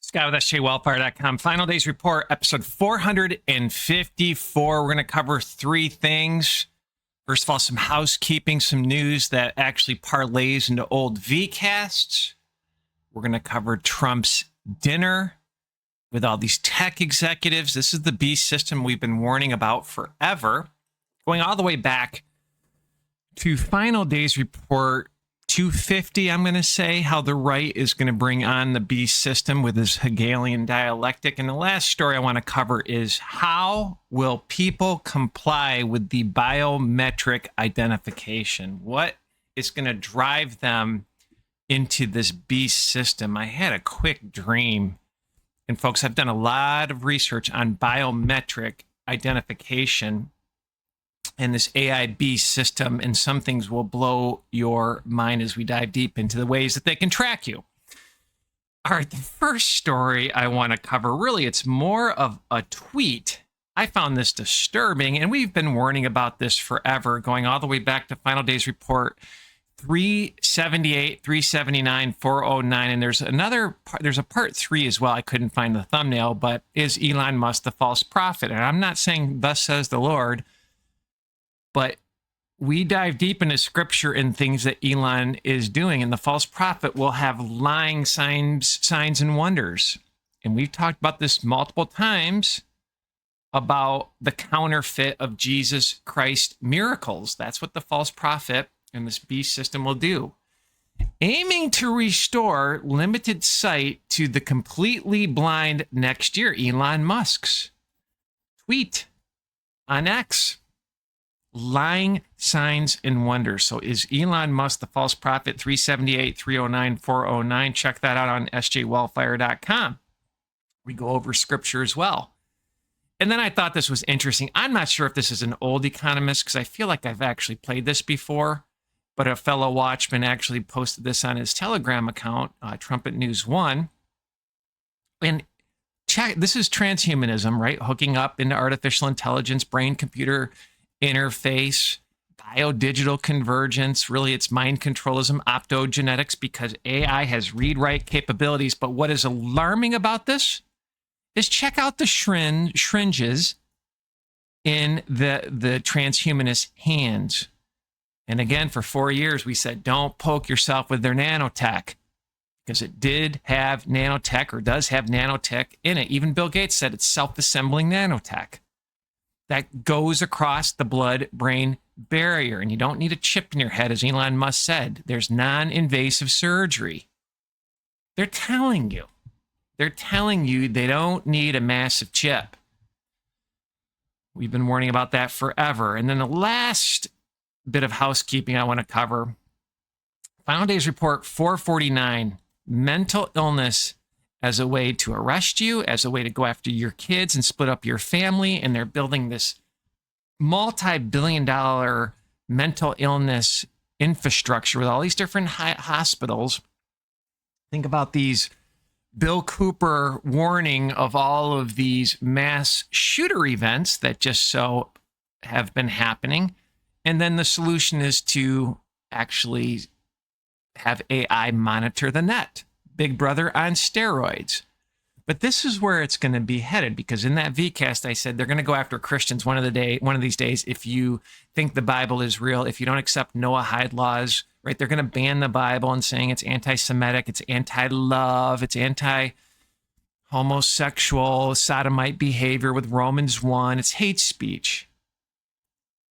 Scott with sjwellfire.com. Final Days Report, episode 454. We're going to cover three things. First of all, some housekeeping, some news that actually parlays into old VCASTs. We're going to cover Trump's dinner with all these tech executives. This is the beast system we've been warning about forever, going all the way back to Final Days Report 250, I'm going to say, how the right is going to bring on the beast system with this Hegelian dialectic. And the last story I want to cover is how will people comply with the biometric identification? What is going to drive them into this beast system? I had a quick dream. And folks, I've done a lot of research on biometric identification and this AI beast system, and some things will blow your mind as we dive deep into the ways that they can track you. All right, the first story I want to cover, really, it's more of a tweet. I found this disturbing, and we've been warning about this forever, going all the way back to Final Days Report 378, 379, 409, and there's a part 3 as well. I couldn't find the thumbnail, but is Elon Musk the false prophet? And I'm not saying thus says the Lord, but we dive deep into scripture and things that Elon is doing, and the false prophet will have lying signs and wonders. And we've talked about this multiple times about the counterfeit of Jesus Christ miracles. That's what the false prophet and this beast system will do. Aiming to restore limited sight to the completely blind next year. Elon Musk's tweet on X. Lying signs and wonders. So is Elon Musk the false prophet? 378, 309, 409. Check that out on sjwellfire.com. We go over scripture as well. And then I thought this was interesting. I'm not sure if this is an old Economist, because I feel like I've actually played this before, but a fellow watchman actually posted this on his Telegram account, Trumpet News 1. And check, this is transhumanism, right? Hooking up into artificial intelligence, brain-computer interface, bio-digital convergence. Really, it's mind controlism, optogenetics, because AI has read-write capabilities. But what is alarming about this is check out the syringes in the transhumanist hands. And again, for 4 years, we said, don't poke yourself with their nanotech, because it did have nanotech, or does have nanotech in it. Even Bill Gates said it's self-assembling nanotech that goes across the blood-brain barrier. And you don't need a chip in your head, as Elon Musk said. There's non-invasive surgery. They're telling you they don't need a massive chip. We've been warning about that forever. And then the last bit of housekeeping I want to cover, Final Days Report 449, mental illness as a way to arrest you, as a way to go after your kids and split up your family. And they're building this multi-billion-dollar mental illness infrastructure with all these different hospitals. Think about these Bill Cooper warning of all of these mass shooter events that just so have been happening. And then the solution is to actually have AI monitor the net. Big Brother on steroids. But this is where it's going to be headed, because in that VCAST, I said they're going to go after Christians one of these days. If you think the Bible is real, if you don't accept Noahide laws, right? They're going to ban the Bible and saying it's anti-Semitic, it's anti-love, it's anti-homosexual, sodomite behavior with Romans 1. It's hate speech.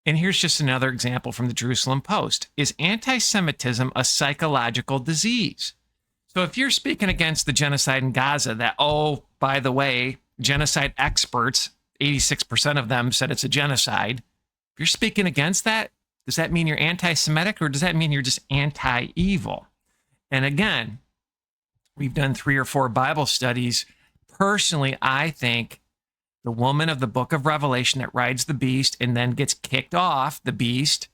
And here's just another example from the Jerusalem Post. Is anti-Semitism a psychological disease? So if you're speaking against the genocide in Gaza, that, oh, by the way, genocide experts, 86% of them said it's a genocide. If you're speaking against that, does that mean you're anti-Semitic, or does that mean you're just anti-evil? And again, we've done 3 or 4 Bible studies. Personally, I think the woman of the book of Revelation that rides the beast and then gets kicked off the beast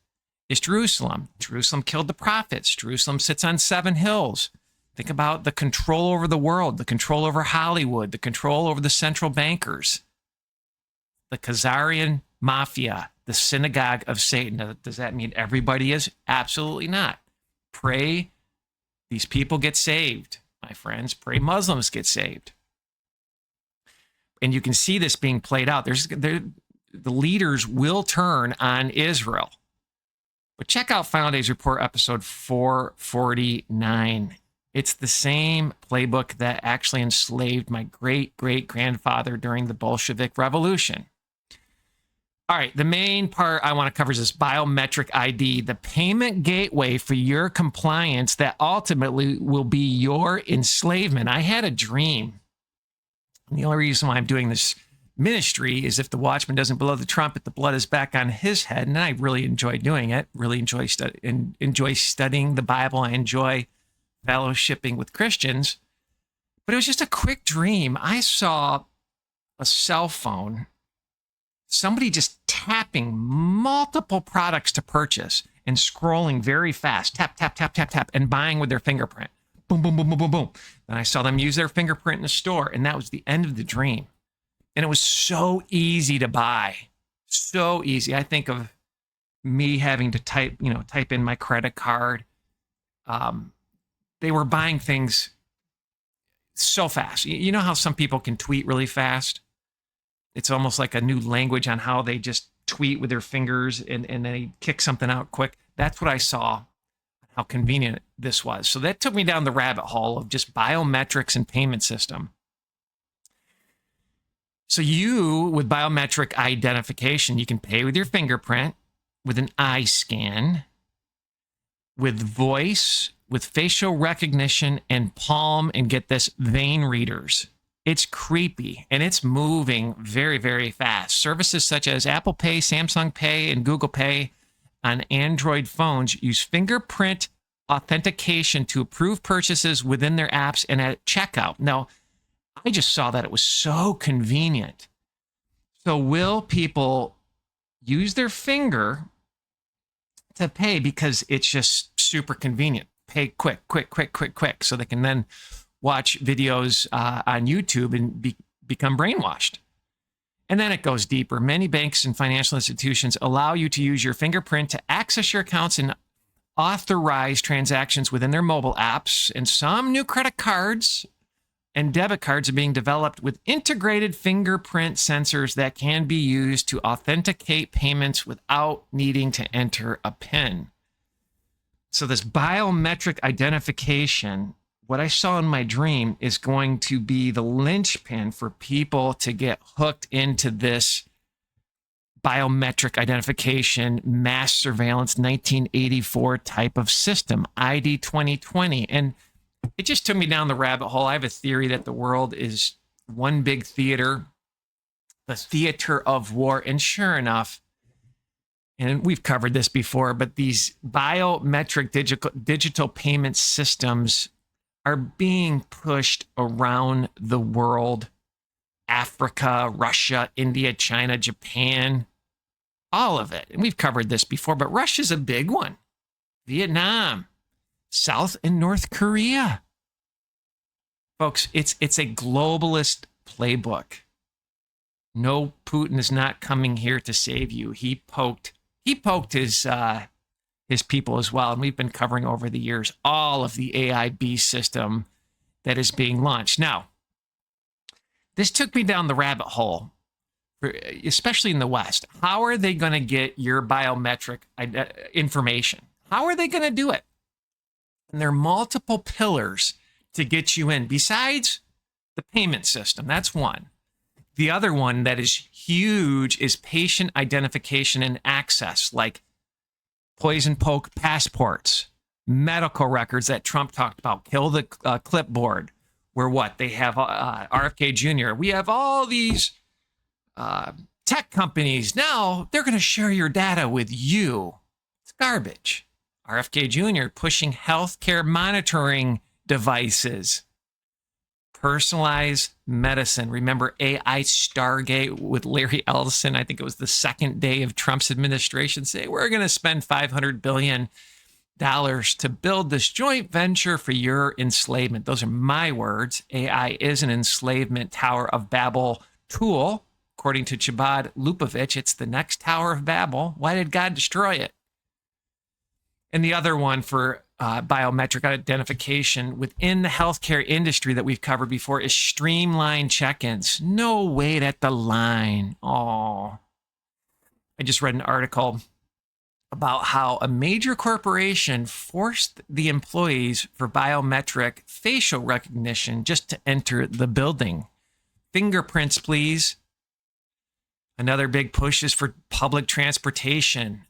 is Jerusalem. Jerusalem killed the prophets. Jerusalem sits on 7 hills. Think about the control over the world, the control over Hollywood, the control over the central bankers, the Khazarian mafia, the synagogue of Satan. Does that mean everybody is? Absolutely not. Pray these people get saved, my friends. Pray Muslims get saved. and you can see this being played out. The leaders will turn on Israel. But check out Final Days Report episode 449. It's the same playbook that actually enslaved my great-great-grandfather during the Bolshevik Revolution. All right, the main part I want to cover is this biometric ID, the payment gateway for your compliance that ultimately will be your enslavement. I had a dream. And the only reason why I'm doing this ministry is if the watchman doesn't blow the trumpet, the blood is back on his head. And I really enjoy doing it, really enjoy studying the Bible. I enjoy fellowshipping with Christians. But it was just a quick dream. I saw a cell phone, somebody just tapping multiple products to purchase and scrolling very fast, tap, tap, tap, tap, tap, and buying with their fingerprint. Boom, boom, boom, boom, boom, boom. And I saw them use their fingerprint in the store, and that was the end of the dream. And it was so easy to buy, so easy. I think of me having to type in my credit card. They were buying things so fast. You know how some people can tweet really fast? It's almost like a new language on how they just tweet with their fingers and they kick something out quick. That's what I saw, how convenient this was. So that took me down the rabbit hole of just biometrics and payment system. So with biometric identification, you can pay with your fingerprint, with an eye scan, with voice, with facial recognition, and palm, and get this, vein readers. It's creepy, and it's moving very, very fast. Services such as Apple Pay, Samsung Pay, and Google Pay on Android phones use fingerprint authentication to approve purchases within their apps and at checkout. Now, I just saw that it was so convenient. So will people use their finger to pay because it's just super convenient? Pay quick, so they can then watch videos on YouTube and become brainwashed. And then it goes deeper. Many banks and financial institutions allow you to use your fingerprint to access your accounts and authorize transactions within their mobile apps. And some new credit cards and debit cards are being developed with integrated fingerprint sensors that can be used to authenticate payments without needing to enter a PIN. So this biometric identification, what I saw in my dream, is going to be the linchpin for people to get hooked into this biometric identification, mass surveillance, 1984 type of system, ID 2020. And it just took me down the rabbit hole. I have a theory that the world is one big theater, the theater of war. And sure enough, and we've covered this before, but these biometric digital payment systems are being pushed around the world. Africa, Russia, India, China, Japan, all of it. And we've covered this before, but Russia's a big one. Vietnam, South and North Korea. Folks, it's a globalist playbook. No, Putin is not coming here to save you. He poked his people as well. And we've been covering over the years all of the AIB system that is being launched. Now, this took me down the rabbit hole, especially in the West. How are they going to get your biometric information? How are they going to do it? And there are multiple pillars to get you in, besides the payment system. That's one. The other one that is huge is patient identification and access, like poison poke passports, medical records that Trump talked about, kill the clipboard, where what? They have RFK Jr. We have all these tech companies. Now they're going to share your data with you. It's garbage. RFK Jr. pushing healthcare monitoring devices. Personalized medicine. Remember AI Stargate with Larry Ellison? I think it was the second day of Trump's administration. Say, we're going to spend $500 billion to build this joint venture for your enslavement. Those are my words. AI is an enslavement Tower of Babel tool. According to Chabad Lupovich, it's the next Tower of Babel. Why did God destroy it? And the other one for biometric identification within the healthcare industry that we've covered before is streamlined check-ins. No wait at the line. Oh, I just read an article about how a major corporation forced the employees for biometric facial recognition just to enter the building. Fingerprints, please. Another big push is for public transportation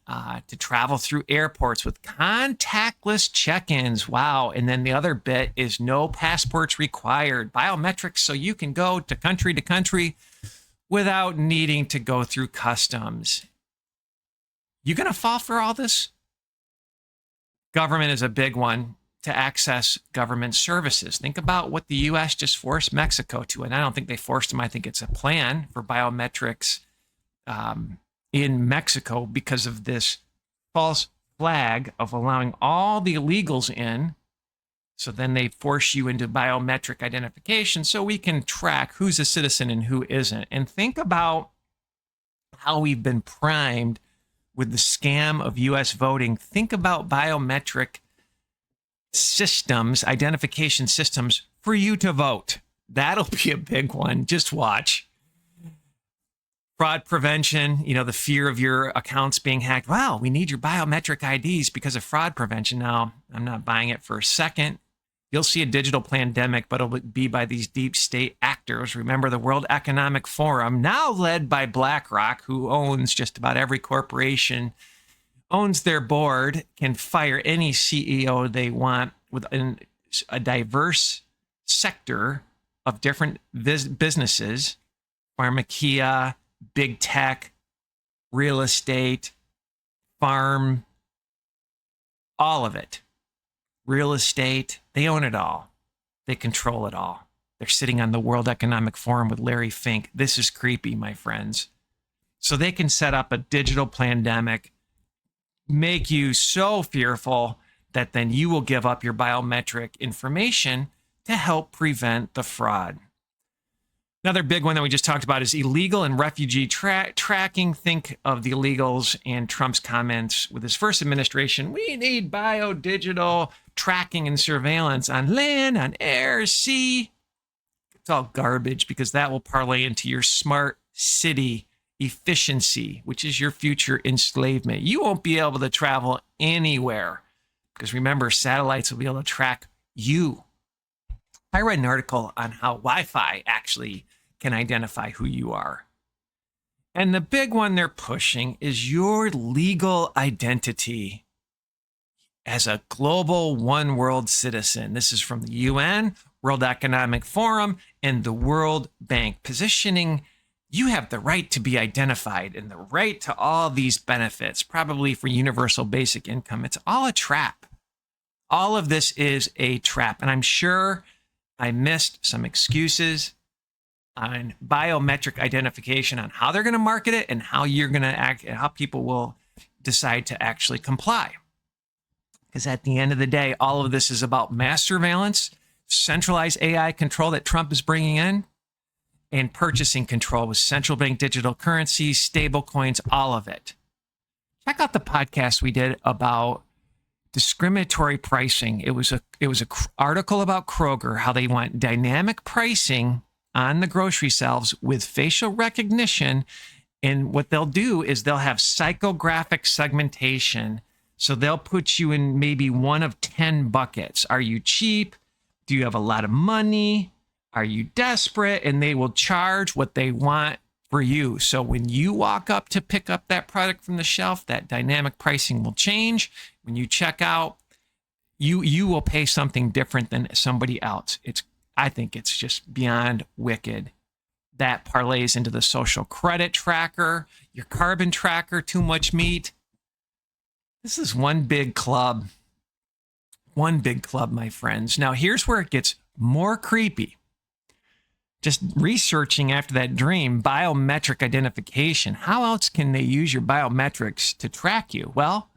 to travel through airports with contactless check-ins. Wow. And then the other bit is no passports required. Biometrics so you can go to country without needing to go through customs. You going to fall for all this? Government is a big one to access government services. Think about what the U.S. just forced Mexico to. And I don't think they forced them. I think it's a plan for biometrics in Mexico because of this false flag of allowing all the illegals in. So then they force you into biometric identification so we can track who's a citizen and who isn't. And think about how we've been primed with the scam of U.S. voting. Think about biometric systems, identification systems for you to vote. That'll be a big one. Just watch. Fraud prevention, the fear of your accounts being hacked. Wow, we need your biometric IDs because of fraud prevention. Now, I'm not buying it for a second. You'll see a digital pandemic, but it'll be by these deep state actors. Remember the World Economic Forum, now led by BlackRock, who owns just about every corporation, owns their board, can fire any CEO they want within a diverse sector of different businesses, pharmacia, big tech, real estate, farm, all of it. Real estate, they own it all. They control it all. They're sitting on the World Economic Forum with Larry Fink. This is creepy, my friends. So they can set up a digital pandemic, make you so fearful that then you will give up your biometric information to help prevent the fraud. Another big one that we just talked about is illegal and refugee tracking. Think of the illegals and Trump's comments with his first administration. We need biodigital tracking and surveillance on land, on air, sea. It's all garbage because that will parlay into your smart city efficiency, which is your future enslavement. You won't be able to travel anywhere because remember, satellites will be able to track you. I read an article on how Wi-Fi actually can identify who you are. And the big one they're pushing is your legal identity as a global one world citizen. This is from the UN, World Economic Forum, and the World Bank, positioning you have the right to be identified and the right to all these benefits, probably for universal basic income. It's all a trap. All of this is a trap. And I'm sure I missed some excuses on biometric identification, on how they're going to market it and how you're going to act and how people will decide to actually comply. Because at the end of the day, all of this is about mass surveillance, centralized AI control that Trump is bringing in, and purchasing control with central bank digital currencies, stable coins, all of it. Check out the podcast we did about discriminatory pricing. It was a article about Kroger, how they want dynamic pricing on the grocery shelves with facial recognition. And what they'll do is they'll have psychographic segmentation. So they'll put you in maybe one of 10 buckets. Are you cheap? Do you have a lot of money? Are you desperate? And they will charge what they want for you. So when you walk up to pick up that product from the shelf, that dynamic pricing will change. When you check out, you will pay something different than somebody else. I think it's just beyond wicked. That parlays into the social credit tracker, your carbon tracker, too much meat. This is one big club. One big club, my friends. Now, here's where it gets more creepy. Just researching after that dream, biometric identification. How else can they use your biometrics to track you? Well,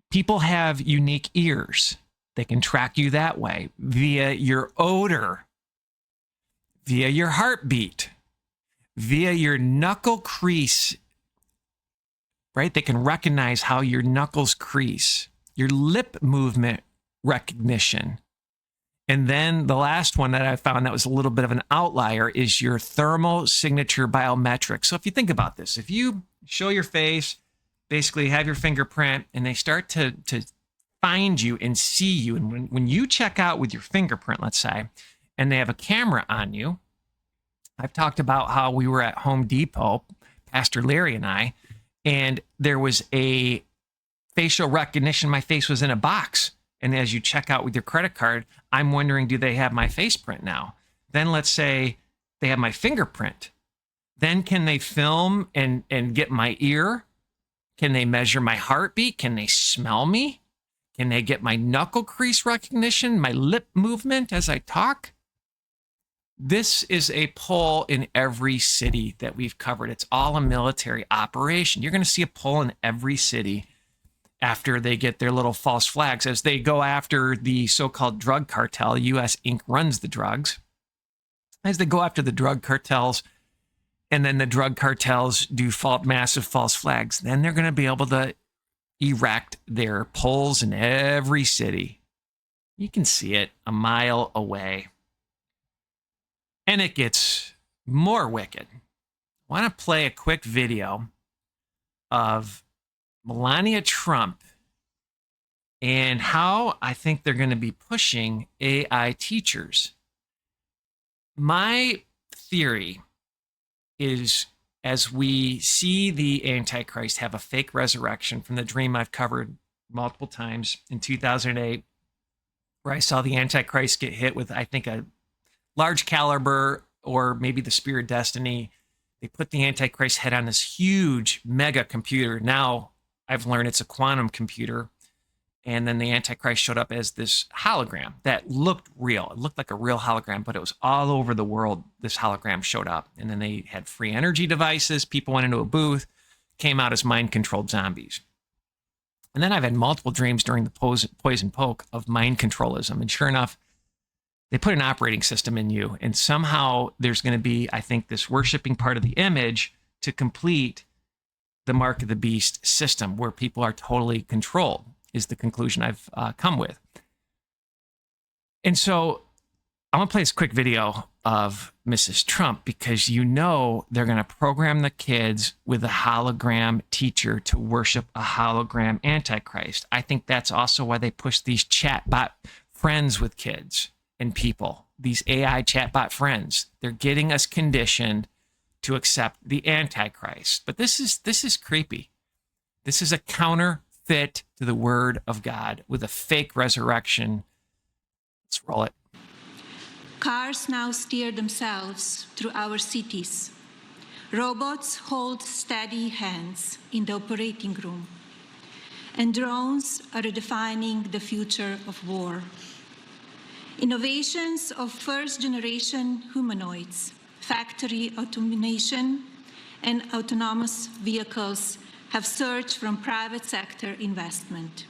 people have unique ears. They can track you that way via your odor, via your heartbeat, via your knuckle crease, right? They can recognize how your knuckles crease your lip movement recognition. And then the last one that I found that was a little bit of an outlier is your thermal signature biometrics. So if you think about this, if you show your face, basically have your fingerprint, and they start to find you and see you. And when you check out with your fingerprint, let's say, and they have a camera on you, I've talked about how we were at Home Depot, Pastor Larry and I, and there was a facial recognition. My face was in a box. And as you check out with your credit card, I'm wondering, do they have my face print now? Then let's say they have my fingerprint. Then can they film and get my ear? Can they measure my heartbeat? Can they smell me? Can they get my knuckle crease recognition, my lip movement as I talk? This is a poll in every city that we've covered. It's all a military operation. You're going to see a poll in every city after they get their little false flags, as they go after the so-called drug cartel. U.S. Inc. runs the drugs. As they go after the drug cartels, and then the drug cartels do massive false flags, then they're going to be able to erect their poles in every city. You can see it a mile away. And it gets more wicked. I want to play a quick video of Melenia Trump and how I think they're going to be pushing AI teachers. My theory is, as we see the Antichrist have a fake resurrection from the dream I've covered multiple times in 2008, where I saw the Antichrist get hit with, I think, a large caliber or maybe the Spear of Destiny. They put the Antichrist head on this huge mega computer. Now I've learned it's a quantum computer. And then the Antichrist showed up as this hologram that looked real. It looked like a real hologram, but it was all over the world. This hologram showed up. And then they had free energy devices. People went into a booth, came out as mind-controlled zombies. And then I've had multiple dreams during the poison poke of mind controlism. And sure enough, they put an operating system in you. And somehow there's going to be, I think, this worshiping part of the image to complete the Mark of the Beast system, where people are totally controlled, is the conclusion I've come with. And so I want to play this quick video of Mrs. Trump, because you know they're going to program the kids with a hologram teacher to worship a hologram Antichrist. I think that's also why they push these chatbot friends with kids and people, these AI chatbot friends. They're getting us conditioned to accept the Antichrist. But this is creepy. This is a counterfeit to the word of God with a fake resurrection. Let's roll it. Cars now steer themselves through our cities. Robots hold steady hands in the operating room. And drones are redefining the future of war. Innovations of first-generation humanoids, factory automation, and autonomous vehicles have surged from private sector investment.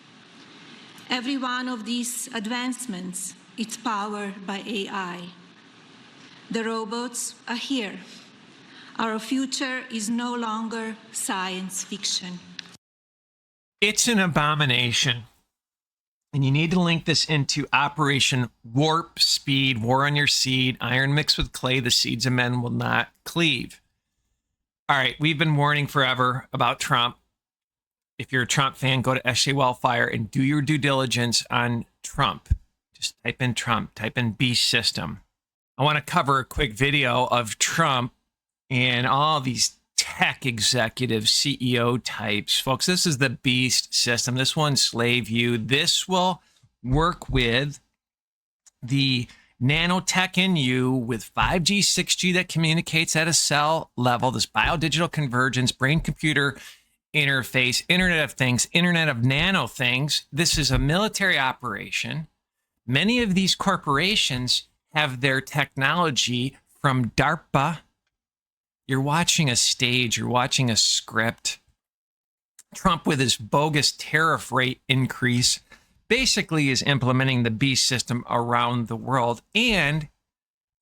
Every one of these advancements is powered by AI. The robots are here. Our future is no longer science fiction. It's an abomination. And you need to link this into Operation Warp Speed, War on Your Seed, iron mixed with clay, the seeds of men will not cleave. All right, we've been warning forever about Trump. If you're a Trump fan, go to SJ Wellfire and do your due diligence on Trump. Just type in Trump, type in beast system. I want to cover a quick video of Trump and all these tech executive CEO types. Folks, this is the beast system. This will enslave you. This will work with the nanotech in you with 5G, 6G that communicates at a cell level, this biodigital convergence, brain-computer interface, Internet of Things, Internet of Nano Things. This is a military operation. Many of these corporations have their technology from DARPA. You're watching a stage, you're watching a script. Trump, with his bogus tariff rate increase, basically is implementing the beast system around the world. And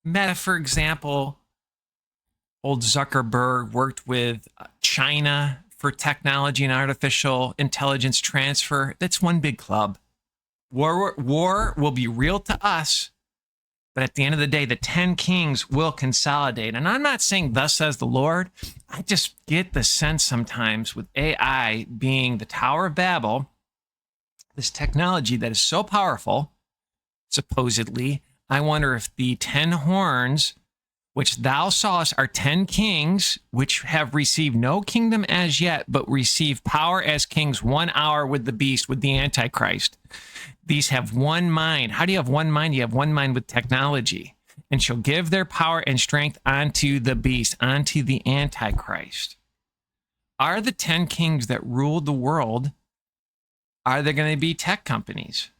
Meta, for example, old Zuckerberg worked with China for technology and artificial intelligence transfer, that's one big club. War will be real to us, but at the end of the day, the 10 kings will consolidate. And I'm not saying thus says the Lord. I just get the sense sometimes with AI being the Tower of Babel, this technology that is so powerful, supposedly, I wonder if the 10 horns, which thou sawest, are 10 kings, which have received no kingdom as yet, but receive power as kings 1 hour with the beast, with the Antichrist. These have one mind. How do you have one mind? You have one mind with technology. And shall give their power and strength unto the beast, unto the Antichrist. Are the 10 kings that ruled the world, are there going to be tech companies?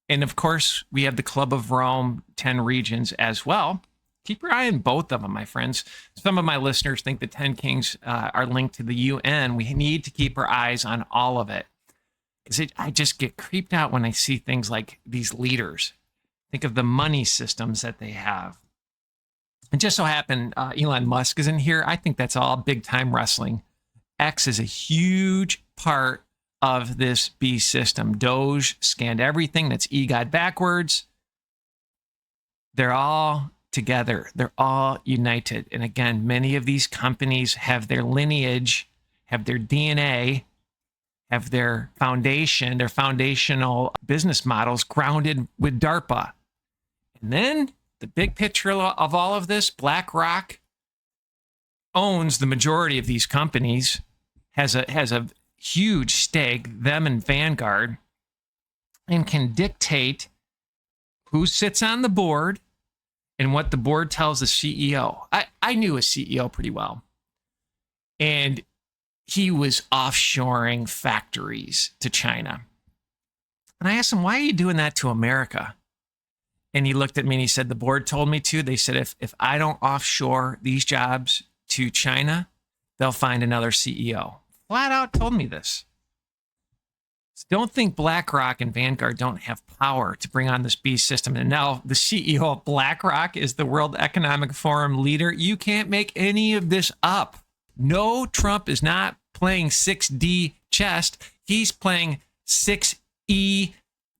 And of course, we have the Club of Rome, 10 regions as well. Keep your eye on both of them, my friends. Some of my listeners think the 10 kings are linked to the UN. We need to keep our eyes on all of it. Because I just get creeped out when I see things like these leaders. Think of the money systems that they have. And just so happened, Elon Musk is in here. I think that's all big time wrestling. X is a huge part of this beast system. Doge scanned everything. That's EGOT backwards. They're all together. They're all united. And again, many of these companies have their lineage, have their DNA, have their foundation, their foundational business models grounded with DARPA. And then the big picture of all of this, BlackRock owns the majority of these companies, has a huge stake, them and Vanguard, and can dictate who sits on the board and what the board tells the CEO. I knew a CEO pretty well. And he was offshoring factories to China. And I asked him, why are you doing that to America? And he looked at me and he said, the board told me to. They said, if I don't offshore these jobs to China, they'll find another CEO. Flat out told me this. So don't think BlackRock and Vanguard don't have power to bring on this beast system. And now the CEO of BlackRock is the World Economic Forum leader. You can't make any of this up. No, Trump is not playing 6D chess. He's playing 6E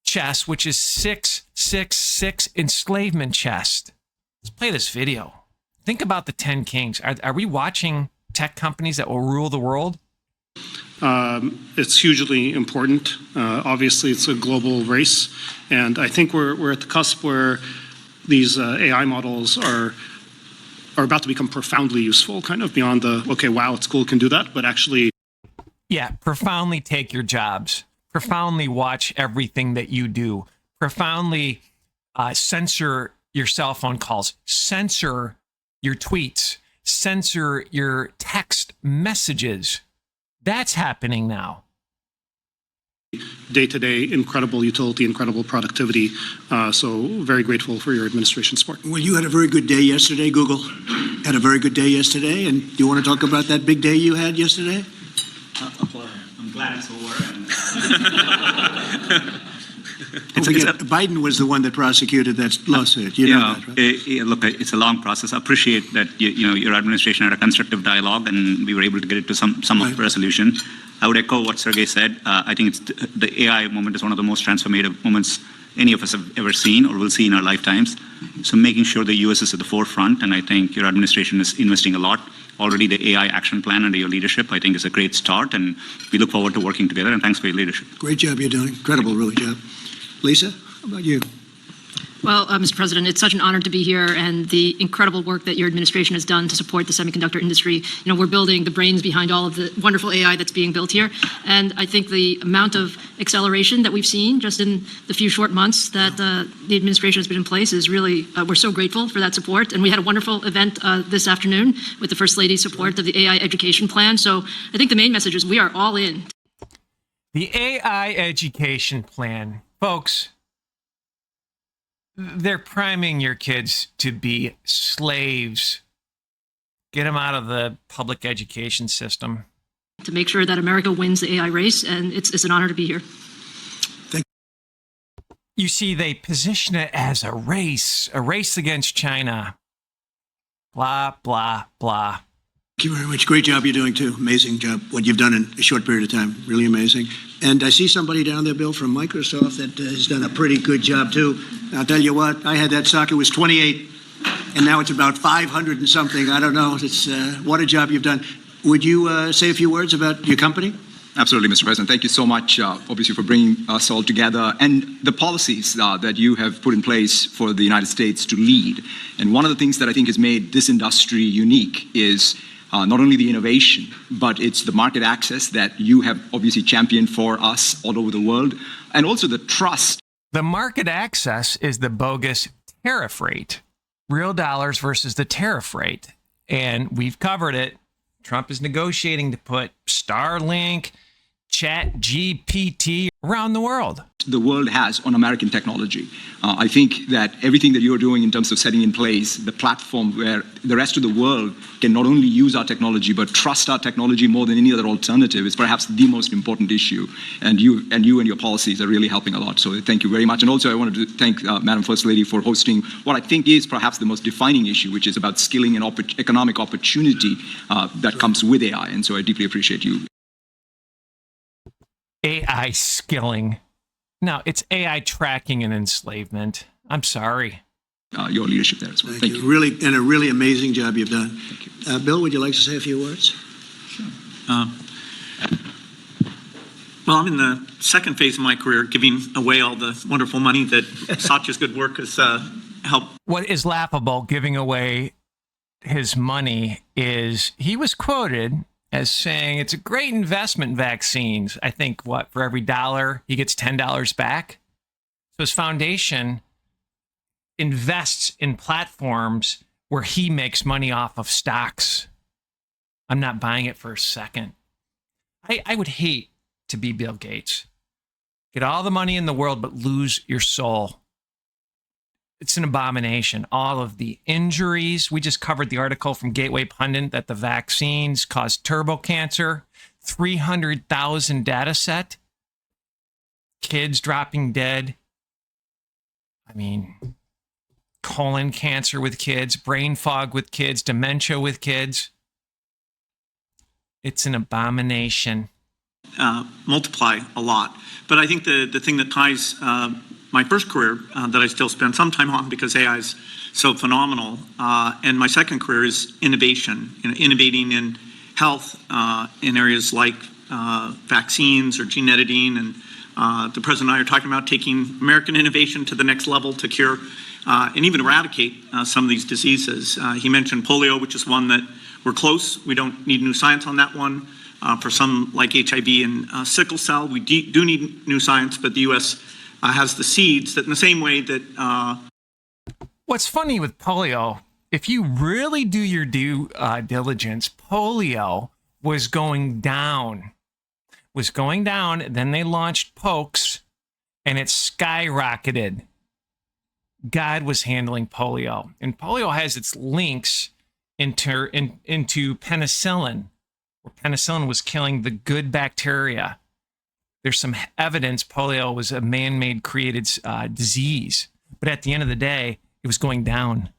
chess, which is 666 enslavement chess. Let's play this video. Think about the 10 kings. Are we watching tech companies that will rule the world? It's hugely important. Obviously, it's a global race. And I think we're at the cusp where these AI models are about to become profoundly useful, kind of beyond the, okay, wow, it's cool, can do that, but actually... Yeah, profoundly take your jobs. Profoundly watch everything that you do. Profoundly censor your cell phone calls. Censor your tweets. Censor your text messages. That's happening now. Day-to-day, incredible utility, incredible productivity. So very grateful for your administration support. Well, you had a very good day yesterday, Google. Had a very good day yesterday, and do you want to talk about that big day you had yesterday? I'm glad it's over. Biden was the one that prosecuted that lawsuit. You know that, right? Look, it's a long process. I appreciate that your administration had a constructive dialogue, and we were able to get it to some of resolution. I would echo what Sergey said. I think the AI moment is one of the most transformative moments any of us have ever seen or will see in our lifetimes. So making sure the U.S. is at the forefront, and I think your administration is investing a lot. Already the AI action plan under your leadership, I think, is a great start, and we look forward to working together, and thanks for your leadership. Great job you're doing. Incredible, really, job. Lisa, how about you? Well, Mr. President, it's such an honor to be here, and the incredible work that your administration has done to support the semiconductor industry. We're building the brains behind all of the wonderful AI that's being built here. And I think the amount of acceleration that we've seen just in the few short months that the administration has been in place is really, we're so grateful for that support. And we had a wonderful event this afternoon with the First Lady's support of the AI education plan. So I think the main message is we are all in. The AI education plan, folks, they're priming your kids to be slaves. Get them out of the public education system. To make sure that America wins the AI race, and it's an honor to be here. You see, they position it as a race against China. Blah, blah, blah. Thank you very much. Great job you're doing, too. Amazing job, what you've done in a short period of time. Really amazing. And I see somebody down there, Bill, from Microsoft that has done a pretty good job, too. I'll tell you what, I had that stock, it was 28, and now it's about 500 and something. I don't know. It's what a job you've done. Would you say a few words about your company? Absolutely, Mr. President. Thank you so much, obviously, for bringing us all together and the policies that you have put in place for the United States to lead. And one of the things that I think has made this industry unique is not only the innovation, but it's the market access that you have obviously championed for us all over the world, and also the trust. The market access is the bogus tariff rate, real dollars versus the tariff rate. And we've covered it. Trump is negotiating to put Starlink, Chat GPT around the world. The world has on American technology. I think that everything that you're doing in terms of setting in place the platform where the rest of the world can not only use our technology but trust our technology more than any other alternative is perhaps the most important issue. And you and your policies are really helping a lot. So thank you very much. And also I wanted to thank Madam First Lady for hosting what I think is perhaps the most defining issue, which is about skilling and economic opportunity that comes with AI. And so I deeply appreciate you. AI skilling. No, it's AI tracking and enslavement. I'm sorry. Your leadership there as well. Thank you. Really, and a really amazing job you've done. Thank you. Bill, would you like to say a few words? Sure. Well, I'm in the second phase of my career, giving away all the wonderful money that Satya's good work has helped. What is laughable, giving away his money, is he was quoted as saying it's a great investment, vaccines. I think, what, for every dollar, he gets $10 back. So his foundation invests in platforms where he makes money off of stocks. I'm not buying it for a second. I would hate to be Bill Gates. Get all the money in the world, but lose your soul. It's an abomination. All of the injuries. We just covered the article from Gateway Pundit that the vaccines caused turbo cancer. 300,000 data set. Kids dropping dead. I mean, colon cancer with kids, brain fog with kids, dementia with kids. It's an abomination. Multiply a lot. But I think the thing that ties my first career that I still spend some time on because AI is so phenomenal, and my second career is innovation, innovating in health in areas like vaccines or gene editing. And the President and I are talking about taking American innovation to the next level to cure and even eradicate some of these diseases. He mentioned polio, which is one that we're close. We don't need new science on that one. For some like HIV and sickle cell, we do need new science, but the U.S. Has the seeds that in the same way that... What's funny with polio, if you really do your due diligence, polio was going down. Then they launched pokes, and it skyrocketed. God was handling polio. And polio has its links into penicillin, where penicillin was killing the good bacteria. There's some evidence polio was a man-made created disease. But at the end of the day, it was going down.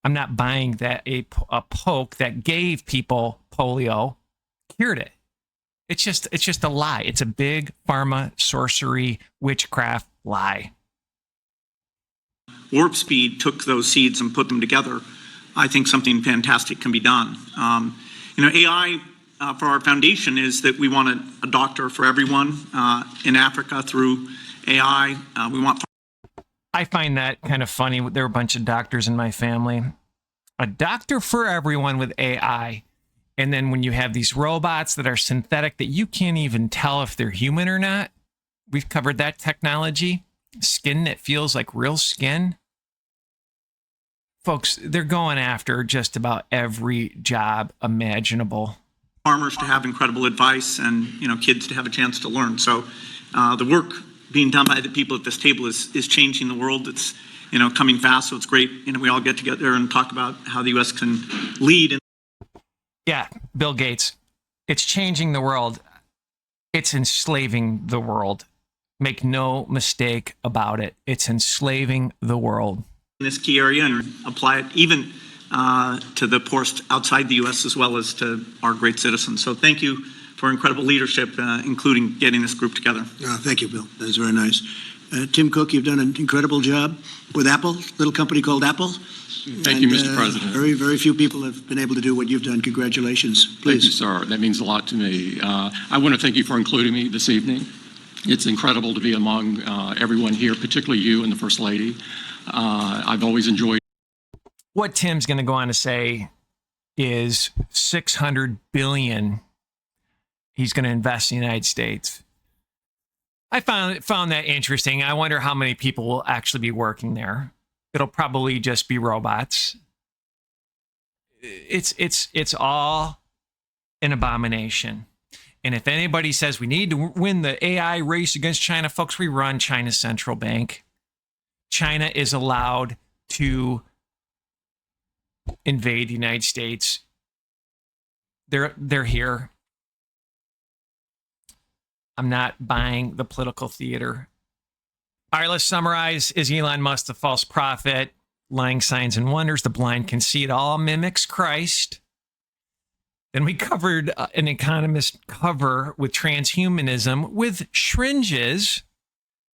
I'm not buying that a poke that gave people polio cured it. It's just a lie. It's a big pharma, sorcery, witchcraft lie. Warp Speed took those seeds and put them together. I think something fantastic can be done. AI for our foundation is that we want a doctor for everyone in Africa through AI. I find that kind of funny. There are a bunch of doctors in my family. A doctor for everyone with AI. And then when you have these robots that are synthetic that you can't even tell if they're human or not, we've covered that technology. Skin that feels like real skin. Folks, they're going after just about every job imaginable. Farmers to have incredible advice and kids to have a chance to learn. So the work being done by the people at this table is changing the world. It's coming fast, so it's great. We all get together and talk about how the U.S. can lead. Yeah, Bill Gates. It's changing the world. It's enslaving the world. Make no mistake about it. It's enslaving the world. In this key area and apply it even to the poorest outside the U.S. as well as to our great citizens. So thank you for incredible leadership, including getting this group together. Thank you, Bill. That was very nice. Tim Cook, you've done an incredible job with Apple, little company called Apple. Thank you, Mr. President. Very, very few people have been able to do what you've done. Congratulations. Please. Thank you, sir. That means a lot to me. I want to thank you for including me this evening. It's incredible to be among everyone here, particularly you and the First Lady. I've always enjoyed. What Tim's going to go on to say is $600 billion he's going to invest in the United States. I found that interesting. I wonder how many people will actually be working there. It'll probably just be robots. It's all an abomination. And if anybody says we need to win the AI race against China, folks, we run China's central bank. China is allowed to invade the United States. They're here. I'm not buying the political theater. All right, let's summarize. Is Elon Musk the false prophet? Lying signs and wonders. The blind can see. It all mimics Christ. Then we covered an Economist cover with transhumanism with syringes.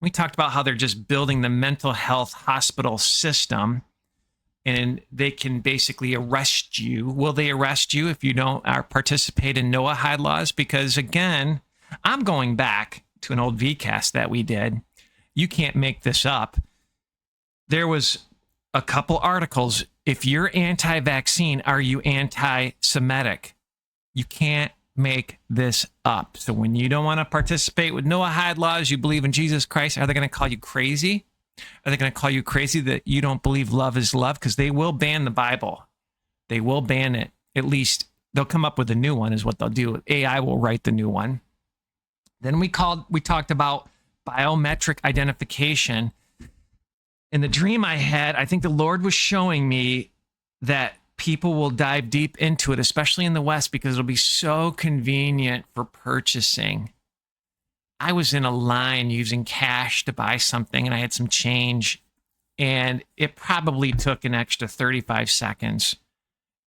We talked about how they're just building the mental health hospital system, and they can basically arrest you. Will they arrest you if you don't participate in Noahide laws? Because again, I'm going back to an old VCAST that we did. You can't make this up. There was a couple articles. If you're anti-vaccine, are you anti-Semitic? You can't make this up. So when you don't want to participate with Noahide laws, you believe in Jesus Christ, are they going to call you crazy? Are they going to call you crazy that you don't believe love is love? Because they will ban the Bible. They will ban it. At least they'll come up with a new one is what they'll do. AI will write the new one. Then we talked about biometric identification. In the dream I had, I think the Lord was showing me that people will dive deep into it, especially in the West, because it'll be so convenient for purchasing. I was in a line using cash to buy something, and I had some change, and it probably took an extra 35 seconds.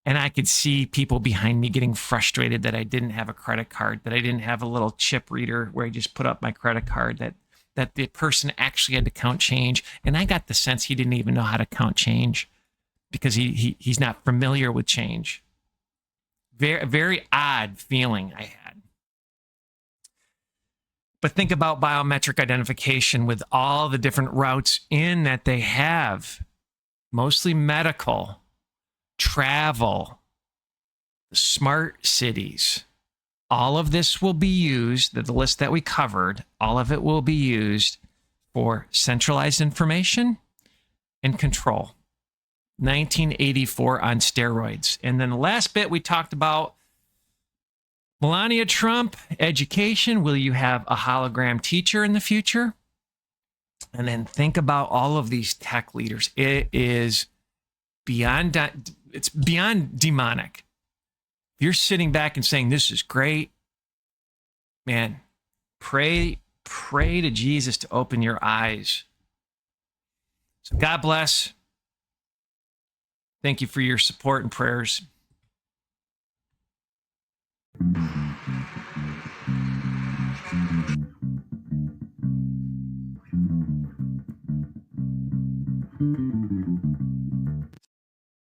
And I could see people behind me getting frustrated that I didn't have a credit card, that I didn't have a little chip reader where I just put up my credit card, that the person actually had to count change. And I got the sense he didn't even know how to count change because he's not familiar with change. Very, very odd feeling I had. But think about biometric identification with all the different routes in that they have, mostly medical, travel, smart cities. All of this will be used, the list that we covered, all of it will be used for centralized information and control. 1984 on steroids. And then the last bit we talked about Melenia Trump, education. Will you have a hologram teacher in the future? And then think about all of these tech leaders. It is beyond demonic. If you're sitting back and saying, this is great, man, pray to Jesus to open your eyes. So God bless. Thank you for your support and prayers. Mm-hmm.